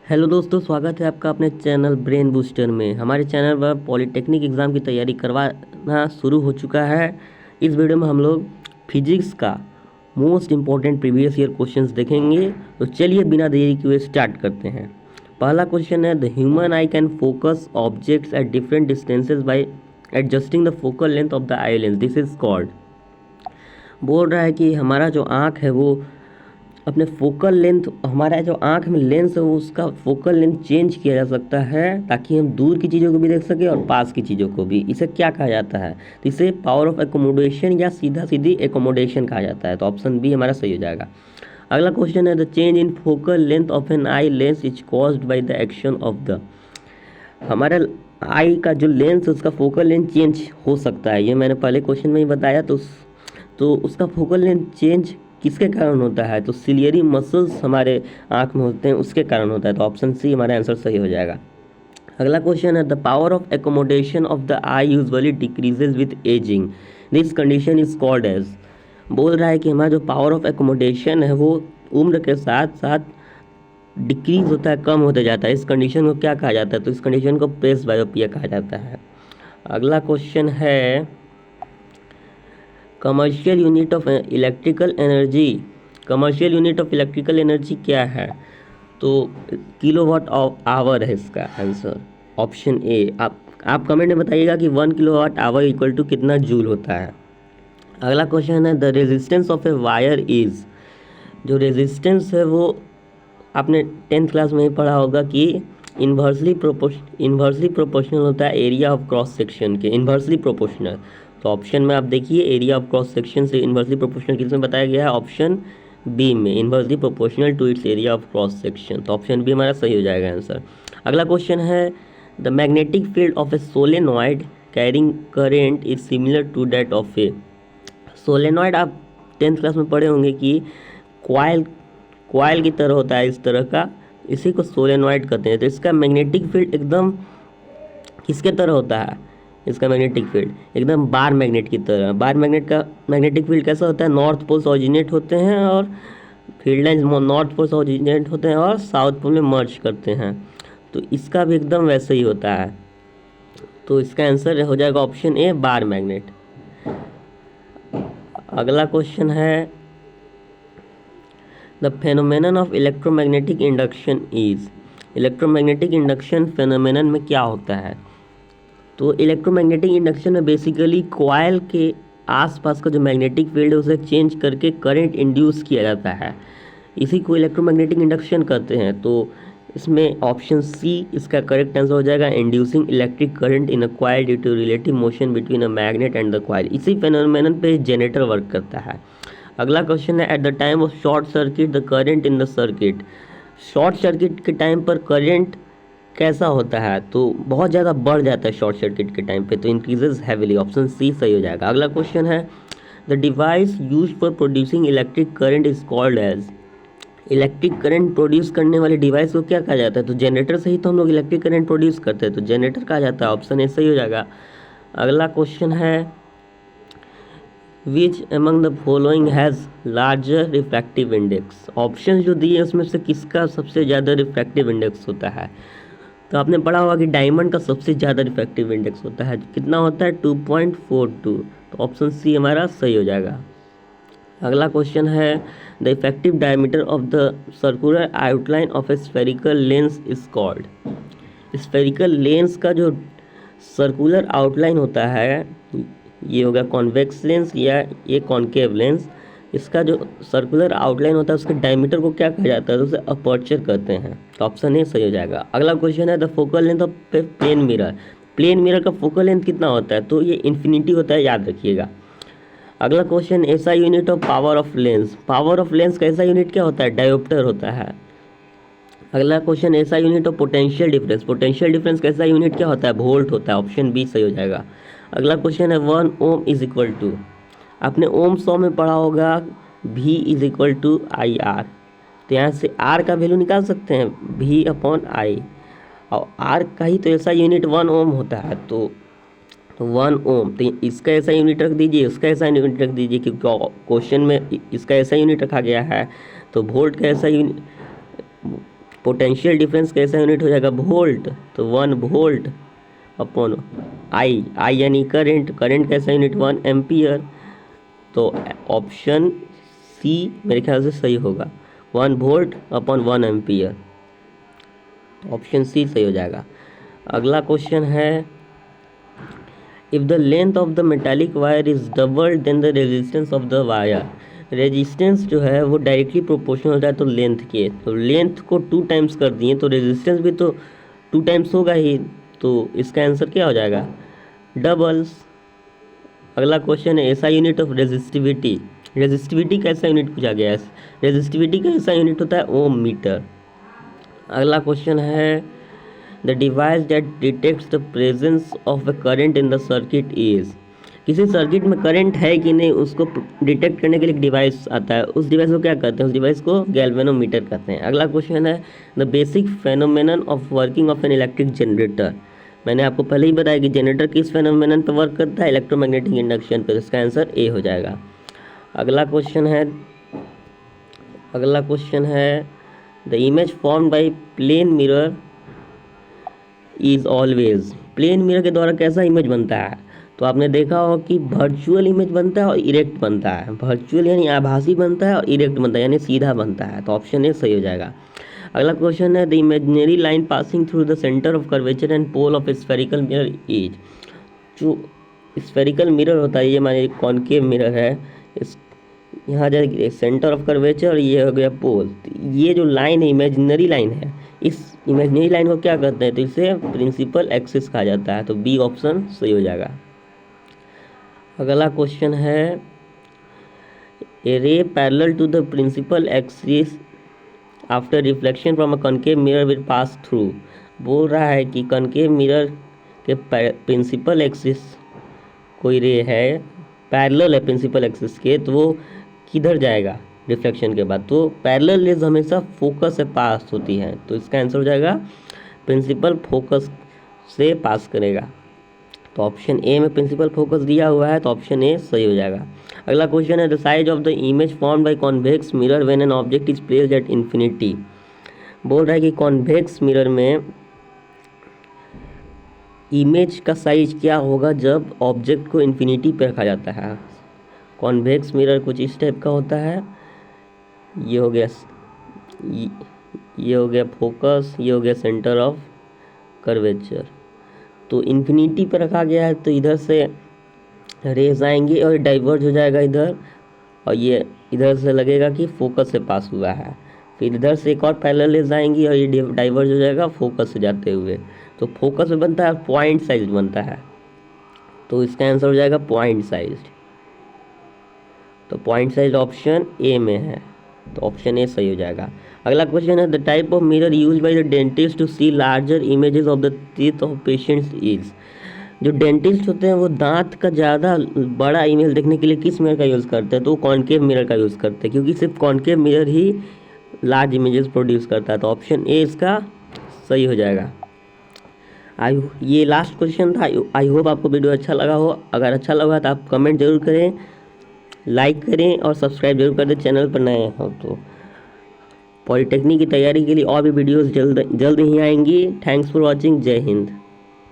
Hello दोस्तों, स्वागत है आपका अपने चैनल ब्रेन बूस्टर में। हमारे चैनल पर पॉलिटेक्निक एग्ज़ाम की तैयारी करवाना शुरू हो चुका है। इस वीडियो में हम लोग फिजिक्स का most important previous year questions देखेंगे। तो चलिए बिना देरी किए स्टार्ट करते हैं। पहला क्वेश्चन है, the human I can focus objects at different distances bye adjusting the focal length of the eye lens, this is called. बोल रहा है कि हमारा जो आँख है वो अपने फोकल लेंथ, हमारा जो आँख में लेंस है वो उसका फोकल लेंथ चेंज किया जा सकता है ताकि हम दूर की चीज़ों को भी देख सकें और पास की चीज़ों को भी। इसे क्या कहा जाता है? तो इसे पावर ऑफ एकोमोडेशन या सीधा सीधी एकोमोडेशन कहा जाता है। तो ऑप्शन बी हमारा सही हो जाएगा। अगला क्वेश्चन है, the change in focal length of an eye lens is caused by the action of the. हमारा आई का जो लेंस है उसका फोकल लेंथ चेंज हो सकता है, ये मैंने पहले क्वेश्चन में ही बताया। तो उसका फोकल लेंथ चेंज किसके कारण होता है? तो सिलियरी मसल्स हमारे आँख में होते हैं, उसके कारण होता है। तो ऑप्शन सी हमारा आंसर सही हो जाएगा। अगला क्वेश्चन है, the power of accommodation of the eye usually decreases with aging, this condition is called as. बोल रहा है कि हमारा जो पावर ऑफ एकोमोडेशन है वो उम्र के साथ साथ डिक्रीज होता है, कम होते जाता है। इस कंडीशन को क्या कहा जाता है? तो इस कंडीशन को प्रेस बायोपिया कहा जाता है। अगला क्वेश्चन है, commercial unit of electrical energy, commercial unit of electrical energy क्या है? तो किलोवाट आवर है इसका आंसर, ऑप्शन ए। आप कमेंट में बताइएगा कि 1 किलोवाट आवर इक्वल टू कितना जूल होता है। अगला क्वेश्चन है, the resistance of a wire is. जो रेजिस्टेंस है वो आपने 10th क्लास में ही पढ़ा होगा कि इन्वर्सली प्रोपोर्शनल होता है एरिया ऑफ क्रॉस सेक्शन के, इन्वर्सली प्रोपोर्शनल। तो ऑप्शन में आप देखिए, एरिया ऑफ क्रॉस सेक्शन से इन्वर्सली प्रोपोर्शनल किस में बताया गया है? ऑप्शन बी में, inversely proportional to its area of cross section. तो ऑप्शन बी हमारा सही हो जाएगा आंसर। अगला क्वेश्चन है, the magnetic field of a solenoid carrying current is similar to that of a. Solenoid आप 10th क्लास में पढ़े होंगे कि कॉइल की तरह होता है इस तरह का, इसी को सोलेनॉइड कहते हैं। तो इसका मैग्नेटिक फील्ड एकदम किसके तरह होता है? इसका मैग्नेटिक फील्ड एकदम बार मैग्नेट की तरह। बार मैग्नेट का मैग्नेटिक फील्ड कैसा होता है? नॉर्थ पोल से ऑरिजिनेट होते हैं और फील्ड लाइंस नॉर्थ पोल से ऑरिजिनेट होते हैं और साउथ पोल में मर्ज करते हैं। तो इसका भी एकदम वैसे ही होता है। तो इसका आंसर हो जाएगा ऑप्शन ए, बार मैग्नेट। अगला क्वेश्चन है, the phenomenon of electromagnetic induction is. Electromagnetic induction phenomenon में क्या होता है? तो इलेक्ट्रोमैग्नेटिक इंडक्शन में बेसिकली कॉइल के आसपास का जो मैग्नेटिक फील्ड है उसे चेंज करके करंट इंड्यूस किया जाता है, इसी को इलेक्ट्रोमैग्नेटिक इंडक्शन कहते हैं। तो इसमें ऑप्शन सी इसका करेक्ट आंसर हो जाएगा, inducing electric current in a coil due to relative motion between a magnet and the coil. इसी फेनोमेनन पे जनरेटर वर्क करता है। अगला क्वेश्चन है, at the time of short circuit the current in the circuit. Short circuit के time पर current कैसा होता है? तो बहुत ज़्यादा बढ़ जाता है शॉर्ट सर्किट के टाइम पे, तो इंक्रीजेज हैविली। ऑप्शन सी सही हो जाएगा। अगला क्वेश्चन है, the device used for producing electric current is called as. Electric current produce करने वाले डिवाइस को क्या कहा जाता है? तो जनरेटर से ही तो हम लोग इलेक्ट्रिक करंट प्रोड्यूस करते हैं, तो जनरेटर कहा जाता है। ऑप्शन ए सही हो जाएगा। अगला क्वेश्चन है, which among the following has larger refractive index. Option जो दिए उसमें से किसका सबसे ज़्यादा रिफ्रैक्टिव इंडेक्स होता है? तो आपने पढ़ा होगा कि डायमंड का सबसे ज़्यादा रिफ्रैक्टिव इंडेक्स होता है, कितना होता है? 2.42। तो ऑप्शन सी हमारा सही हो जाएगा। अगला क्वेश्चन है, the effective diameter of the circular outline of A spherical lens is called. Spherical lens का जो सर्कुलर आउटलाइन होता है, ये होगा कॉन्वेक्स लेंस या ये कॉन्केव लेंस, इसका जो सर्कुलर आउटलाइन होता है उसके डायमीटर को क्या कहा जाता है? तो उसे अपर्चर कहते हैं। तो ऑप्शन ए सही हो जाएगा। अगला क्वेश्चन है, the focal length of plane mirror. Plane mirror का फोकल लेंथ कितना होता है? तो ये इन्फिनिटी होता है, याद रखिएगा। अगला क्वेश्चन, ऐसा unit of power of lens. Power of lens का ऐसा यूनिट क्या होता है? डायोप्टर होता है। अगला क्वेश्चन, ऐसा unit of potential difference. Potential difference का ऐसा यूनिट क्या होता है? वोल्ट होता है। ऑप्शन बी सही हो जाएगा। अगला क्वेश्चन है, 1 ओम इज इक्वल टू। आपने ओम 100 में पढ़ा होगा, V is equal to I R. तो यहाँ से R का वैल्यू निकाल सकते हैं, V/I, और R का ही तो ऐसा यूनिट 1 ओम होता है। तो 1 ओम, तो इसका ऐसा यूनिट रख दीजिए, इसका ऐसा यूनिट रख दीजिए, क्योंकि क्वेश्चन में इसका ऐसा यूनिट रखा गया है। तो वोल्ट का ऐसा यूनिट, पोटेंशियल डिफरेंस कैसा यूनिट हो जाएगा, वोल्ट, तो 1 वोल्ट अपॉन आई, आई यानी करंट, करंट कैसा यूनिट 1 एम्पियर। तो ऑप्शन सी मेरे ख्याल से सही होगा, 1 volt upon 1 ampere, option C सही हो जाएगा। अगला क्वेश्चन है, if the length of the metallic wire is double then the resistance of the wire, resistance जो है वो डायरेक्टली प्रोपोर्शनल होता है तो लेंथ के, तो लेंथ को 2 टाइम्स कर दिए तो रेजिस्टेंस भी तो 2 टाइम्स होगा ही, तो इसका आंसर क्या हो जाएगा, डबल्स। अगला क्वेश्चन है, ऐसा यूनिट ऑफ रेजिस्टिविटी, रेजिस्टिविटी कैसा यूनिट पूछा गया है, रेजिस्टिविटी का ऐसा यूनिट होता है ओम मीटर। अगला क्वेश्चन है, the device that detects the presence of a current in the circuit is, किसी सर्किट में करंट है कि नहीं उसको डिटेक्ट करने के लिए एक डिवाइस आता है, उस डिवाइस को क्या कहते हैं, उस डिवाइस को गैल्वेनोमीटर कहते हैं। अगला क्वेश्चन है, the basic phenomenon of working of an electric generator, मैंने आपको पहले ही बताया कि जनरेटर किस फेनोमेनन पर वर्क करता है, इलेक्ट्रोमैग्नेटिक इंडक्शन पर, इसका आंसर ए हो जाएगा। अगला क्वेश्चन है, the image formed by plane mirror is always, plane mirror के द्वारा कैसा इमेज बनता है, तो आपने देखा हो कि वर्चुअल इमेज बनता है और इरेक्ट बनता है, वर्चुअल यानी आभासी बनता है और इरेक्ट बनता है यानी सीधा बनता है, तो ऑप्शन ए सही हो जाएगा। अगला क्वेश्चन है, the imaginary line passing through the centre of curvature and pole of spherical mirror is, जो स्फेरिकल मिरर होता है, ये हमारे कॉनकेव मिरर है, इस यहाँ जाए सेंटर ऑफ कर्वेचर और ये हो गया पोल, ये जो लाइन है इमेजिनरी लाइन है, इस इमेजिनरी लाइन को क्या कहते हैं, तो इसे प्रिंसिपल एक्सिस कहा जाता है, तो बी ऑप्शन सही हो जाएगा। अगला क्वेश्चन है, a ray parallel to the principal axis after reflection from a concave mirror will pass through, बोल रहा है कि कॉनकेव मिरर के प्रिंसिपल एक्सिस कोई रे है, पैरेलल है प्रिंसिपल एक्सिस के, तो वो किधर जाएगा रिफ्लेक्शन के बाद, तो पैरेलल रेज हमेशा फोकस से पास होती है, तो इसका आंसर हो जाएगा प्रिंसिपल फोकस से पास करेगा, तो ऑप्शन ए में प्रिंसिपल फोकस दिया हुआ है, तो ऑप्शन ए सही हो जाएगा। अगला क्वेश्चन है, the size of the image formed by convex mirror when an object is placed at infinity, बोल रहा है कि कॉन्वेक्स मिरर में इमेज का साइज क्या होगा जब ऑब्जेक्ट को इन्फिनिटी पे रखा जाता है। कॉन्वेक्स मिरर कुछ इस टाइप का होता है, ये हो गया फोकस, ये हो गया सेंटर ऑफ कर्वेचर, तो इन्फिनिटी पर रखा गया है तो इधर से रेज आएंगे और डाइवर्ज हो जाएगा इधर, और ये इधर से लगेगा कि फोकस से पास हुआ है, फिर इधर से एक और पैरेलल रेज आएंगी और ये डाइवर्ज हो जाएगा फोकस से जाते हुए, तो फोकस में बनता है पॉइंट साइज बनता है, तो इसका आंसर हो जाएगा पॉइंट साइज, तो पॉइंट साइज ऑप्शन ए में है, तो ऑप्शन ए सही हो जाएगा। अगला क्वेश्चन है, the type of mirror use by the dentist to see larger images of the teeth of patients is, जो डेंटिस्ट होते हैं वो दांत का ज़्यादा बड़ा इमेज देखने के लिए किस मिरर का यूज़ करते हैं, तो कॉनकेव मिरर का यूज़ करते हैं, क्योंकि सिर्फ कॉनकेव मिरर ही लार्ज इमेजेस प्रोड्यूस करता है, तो ऑप्शन ए इसका सही हो जाएगा। ये लास्ट क्वेश्चन था, आई होप आपको वीडियो अच्छा लगा हो, अगर अच्छा लगा तो आप कमेंट जरूर करें, लाइक करें और सब्सक्राइब जरूर कर दें चैनल पर नए हो तो। पॉलिटेक्निक की तैयारी के लिए और भी वीडियोस जल्द ही आएंगी। थैंक्स फॉर वॉचिंग, जय हिंद।